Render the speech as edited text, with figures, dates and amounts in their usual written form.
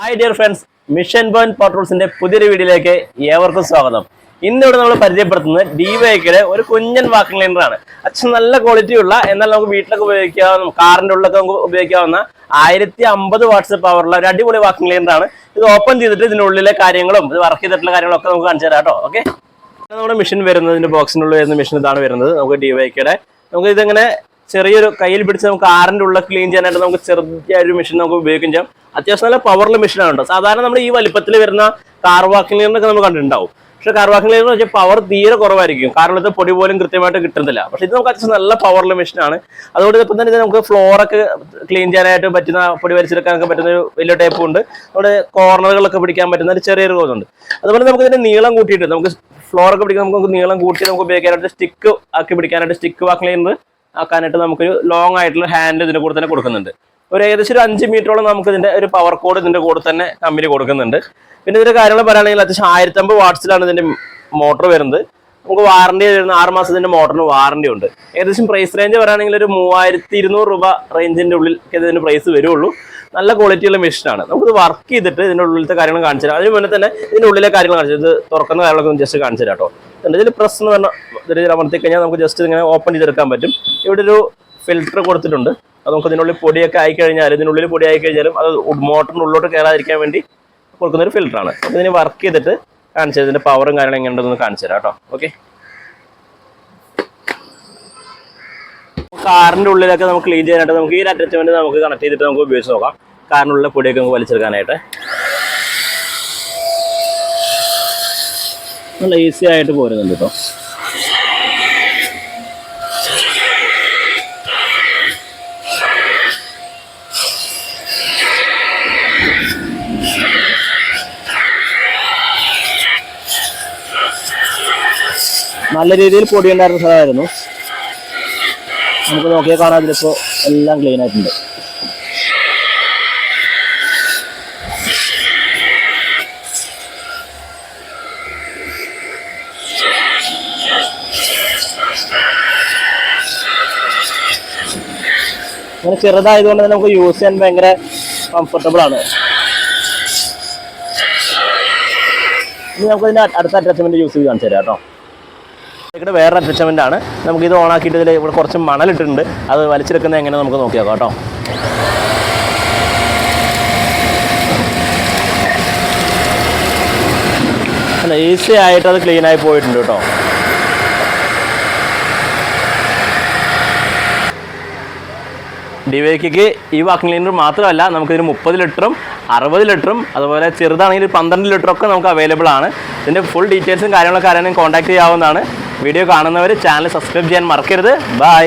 Hi dear friends, Mission Point പവർടൂൾസിന്റെ പുതിയൊരു വീഡിയോയിലേക്ക് ഏവർക്കും സ്വാഗതം. ഇന്നിവിടെ നമ്മൾ പരിചയപ്പെടുത്തുന്നത് ഡിവൈയുടെ ഒരു കുഞ്ഞൻ വാക്കിംഗ് ലൈനർ ആണ്. അച്ഛൻ നല്ല ക്വാളിറ്റി ഉള്ള, എന്നാൽ നമുക്ക് വീട്ടിലൊക്കെ ഉപയോഗിക്കാവുന്ന, കാറിന്റെ ഉള്ളിലൊക്കെ നമുക്ക് ഉപയോഗിക്കാവുന്ന 1050 വാട്ട്സ് പവറുള്ള ഒരു അടിപൊളി വാക്കിംഗ് ലൈനർ ആണ്. ഇത് ഓപ്പൺ ചെയ്തിട്ട് ഇതിനുള്ളിലെ കാര്യങ്ങളും ഇത് വർക്ക് ചെയ്തിട്ടുള്ള കാര്യങ്ങളൊക്കെ നമുക്ക് കാണിച്ചു തരാം കേട്ടോ. ഓക്കെ, നമ്മുടെ മെഷീൻ വരുന്നതിന്റെ ബോക്സിനുള്ളിൽ വരുന്ന മെഷീൻ ഇതാണ് വരുന്നത്. നമുക്ക് ഡിവൈയുടെ നമുക്ക് ഇതെങ്ങനെ ചെറിയൊരു കയ്യിൽ പിടിച്ച് നമുക്ക് കാറിന്റെ ഉള്ളിൽ ക്ലീൻ ചെയ്യാനായിട്ട് നമുക്ക് ചെറിയൊരു മെഷീൻ നമുക്ക് ഉപയോഗിക്കും ചെയ്യാം. അത്യാവശ്യം നല്ല പവറിലെ മെഷീനാണ്. സാധാരണ നമ്മൾ ഈ വലിപ്പത്തിൽ വരുന്ന കാർ വാക്കിംഗ് ലൈനറൊക്കെ നമുക്ക് കണ്ടിട്ടുണ്ടാവും. പക്ഷെ കാർ വാക്കിംഗ് ലൈനർ വെച്ചാൽ പവർ തീരെ കുറവായിരിക്കും, കാറിലത്തെ പൊടി പോലും കൃത്യമായിട്ട് കിട്ടുന്നില്ല. പക്ഷെ ഇത് നമുക്ക് അത്യാവശ്യം നല്ല പവറിലെ മെഷീനാണ്. അതുകൊണ്ട് ഇപ്പം തന്നെ നമുക്ക് ഫ്ലോറൊക്കെ ക്ലീൻ ചെയ്യാനായിട്ട് പറ്റുന്ന, പൊടി വലിച്ചെടുക്കാനൊക്കെ പറ്റുന്ന ഒരു വലിയ ടൈപ്പും ഉണ്ട്. നമ്മുടെ കോർണറുകളൊക്കെ പിടിക്കാൻ പറ്റുന്ന ഒരു ചെറിയൊരു കോതുണ്ട്. അതുപോലെ നമുക്ക് ഇതിന്റെ നീളം കൂട്ടിയിട്ട് നമുക്ക് ഫ്ലോറൊക്കെ പിടിക്കാൻ നമുക്ക് നീളം കൂട്ടി നമുക്ക് ഉപയോഗിക്കാനായിട്ട് സ്റ്റിക്ക് ആക്കി പിടിക്കാനായിട്ട് സ്റ്റിക്ക് വാക്കിംഗ് ലൈനർ ആക്കാനായിട്ട് നമുക്കൊരു ലോങ് ആയിട്ടുള്ള ഹാൻഡ് ഇതിന്റെ കൂടെ തന്നെ കൊടുക്കുന്നുണ്ട്. ഒരു ഏകദേശം ഒരു 5 മീറ്ററോളം നമുക്ക് ഇതിന്റെ ഒരു പവർ കോഡ് ഇതിന്റെ കൂടെ തന്നെ കമ്പനി കൊടുക്കുന്നുണ്ട്. പിന്നെ ഇതിന്റെ കാര്യങ്ങൾ പറയുകയാണെങ്കിൽ അത്യാവശ്യം 1050 വാട്ട്സിലാണ് ഇതിന്റെ മോട്ടർ വരുന്നത്. നമുക്ക് വാറണ്ടി വരുന്ന 6 മാസത്തിന്റെ മോട്ടറിന് വാറണ്ടി ഉണ്ട്. ഏകദേശം പ്രൈസ് റേഞ്ച് പറയുകയാണെങ്കിൽ ഒരു 3200 രൂപ റേഞ്ചിന്റെ ഉള്ളിൽ ഇതിന്റെ പ്രൈസ് വരുള്ളൂ. നല്ല ക്വാളിറ്റിയുള്ള മെഷീനാണ്. നമുക്കിത് വർക്ക് ചെയ്തിട്ട് ഇതിന്റെ ഉള്ളിലത്തെ കാര്യങ്ങൾ കാണിച്ചു തരാം. അതിന് മുന്നേ തന്നെ ഇതിന്റെ ഉള്ളിലെ കാര്യങ്ങൾ കാണിച്ചു, ഇത് തുറക്കുന്ന കാര്യങ്ങളൊക്കെ ജസ്റ്റ് കാണിച്ചു തരാം കേട്ടോ. ഇതിൽ പ്രസ് എന്ന് പറഞ്ഞാൽ ഇതിൽ അമർത്തി കഴിഞ്ഞാൽ നമുക്ക് ജസ്റ്റ് ഇങ്ങനെ ഓപ്പൺ ചെയ്തെടുക്കാൻ പറ്റും. ഇവിടെ ഒരു ഫിൽറ്റർ കൊടുത്തിട്ടുണ്ട്. അത് നമുക്ക് ഇതിനുള്ളിൽ പൊടിയൊക്കെ ആയിക്കഴിഞ്ഞാൽ, ഇതിനുള്ളിൽ പൊടി ആയിക്കഴിഞ്ഞാലും അത് മോട്ടറിന് ഉള്ളിലോട്ട് കയറാതിരിക്കാൻ വേണ്ടി കൊടുക്കുന്ന ഒരു ഫിൽറ്ററാണ്. അപ്പോൾ ഇതിന് വർക്ക് ചെയ്തിട്ട് കാണിച്ചു തരാം. ഇതിന്റെ പവറും കാര്യങ്ങളും എങ്ങനെയുണ്ടെന്ന് കാണിച്ചു തരാം കേട്ടോ. ഓക്കെ, കാറിന്റെ ഉള്ളിലൊക്കെ നമുക്ക് ക്ലീൻ ചെയ്യാനായിട്ട് നമുക്ക് ഈ അറ്റാച്ച്മെന്റ് നമുക്ക് കണക്ട് ചെയ്തിട്ട് നമുക്ക് ഉപയോഗിച്ച് നോക്കാം. കാറിനുള്ള പൊടിയൊക്കെ നമുക്ക് വലിച്ചെടുക്കാനായിട്ട് നല്ല ഈസി ആയിട്ട് പോരുന്നുണ്ട് കേട്ടോ. നല്ല രീതിയിൽ പൊടി ഉണ്ടായിരുന്ന സ്ഥലമായിരുന്നു. നമുക്ക് നോക്കിയാൽ കാണാം, ഇതിലിപ്പോൾ എല്ലാം ക്ലീൻ ആയിട്ടുണ്ട്. അങ്ങനെ ചെറുതായതുകൊണ്ട് തന്നെ നമുക്ക് യൂസ് ചെയ്യാൻ ഭയങ്കര കംഫർട്ടബിൾ ആണ്. ഇനി നമുക്ക് ഇതിന്റെ അടുത്ത അറ്റാച്ച്മെന്റ് യൂസ് ചെയ്ത് കാണിച്ചു തരാം കേട്ടോ. ഇവിടെ വേറെ അറ്റാച്ച്മെന്റ് ആണ്. നമുക്ക് ഇത് ഓൺ ആക്കിയിട്ട് ഇതിൽ ഇവിടെ കുറച്ച് മണലിട്ടുണ്ട്, അത് വലിച്ചെടുക്കുന്നത് എങ്ങനെ നമുക്ക് നോക്കിയാൽ കേട്ടോ. അല്ല, ഈസി ആയിട്ട് അത് ക്ലീൻ ആയി പോയിട്ടുണ്ട് കേട്ടോ. ഡിവൈക്ക് ഈ വാക്കിംഗ് ലൈനർ മാത്രമല്ല, നമുക്കിതിന് 30 ലിറ്ററും 60 ലിറ്ററും അതുപോലെ ചെറുതാണെങ്കിൽ 12 ലിറ്ററൊക്കെ നമുക്ക് അവൈലബിൾ ആണ്. ഇതിൻ്റെ ഫുൾ ഡീറ്റെയിൽസും കാര്യങ്ങളൊക്കെ അറിയാനും കോൺടാക്ട് ചെയ്യാവുന്നതാണ്. വീഡിയോ കാണുന്നവർ ചാനൽ സബ്സ്ക്രൈബ് ചെയ്യാൻ മറക്കരുത്. ബൈ.